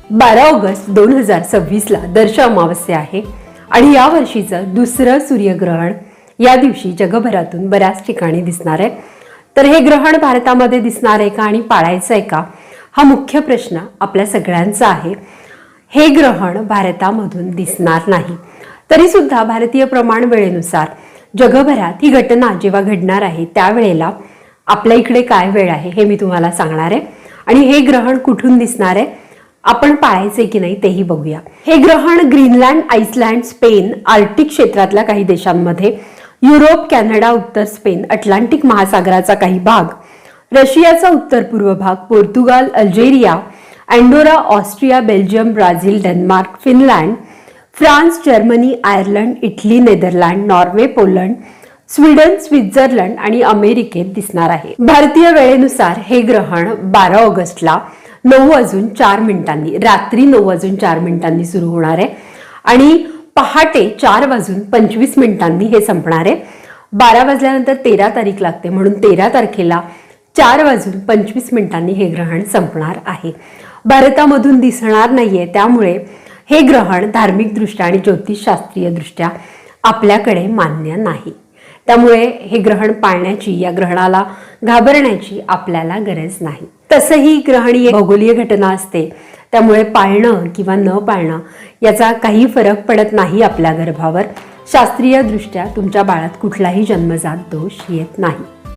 12 August 2026 ला दर्श अमावस्या आहे आणि या वर्षीचं दुसरं सूर्यग्रहण या दिवशी जगभरातून बऱ्याच ठिकाणी दिसणार आहे. तर हे ग्रहण भारतामध्ये दिसणार आहे का आणि पाळायचं आहे का, हा मुख्य प्रश्न आपल्या सगळ्यांचा आहे. हे ग्रहण भारतामधून दिसणार नाही, तरी सुद्धा भारतीय प्रमाण वेळेनुसार जगभरात ही घटना जेव्हा घडणार आहे त्यावेळेला आपल्या इकडे काय वेळ आहे हे मी तुम्हाला सांगणार आहे. आणि हे ग्रहण कुठून दिसणार आहे, आपण पाळायचे की नाही तेही बघूया. हे ग्रहण ग्रीनलँड, आइसलँड, स्पेन, आर्क्टिक क्षेत्रातल्या काही देशांमध्ये, युरोप, कॅनडा, उत्तर स्पेन, अटलांटिक महासागराचा काही भाग, रशियाचा उत्तर पूर्व भाग, Portugal, Algeria, Andorra, Austria, Belgium, Brazil, Denmark, Finland, France, Germany, Ireland, Italy, Netherland, Norway, Poland, Sweden, Switzerland आणि अमेरिकेत दिसणार आहे. भारतीय वेळेनुसार हे ग्रहण 12 ऑगस्टला 9:04 रात्री 9:04 सुरू होणार आहे आणि पहाटे 4:25 हे संपणार आहे. 12 वाजल्यानंतर 13 तारीख लागते, म्हणून 13 तारखेला 4:25 हे ग्रहण संपणार आहे. भारतामधून दिसणार नाहीये, त्यामुळे हे ग्रहण धार्मिकदृष्ट्या आणि ज्योतिषशास्त्रीय दृष्ट्या आपल्याकडे मान्य नाही. त्यामुळे हे ग्रहण पाळण्याची, या ग्रहणाला घाबरण्याची आपल्याला गरज नाही. तसंही ग्रहण ही भौगोलिक घटना असते, त्यामुळे पाळणं किंवा न पाळणं याचा काही फरक पडत नाही आपल्या गर्भावर. शास्त्रीय दृष्ट्या तुमच्या बाळात कुठलाही जन्मजात दोष येत नाही.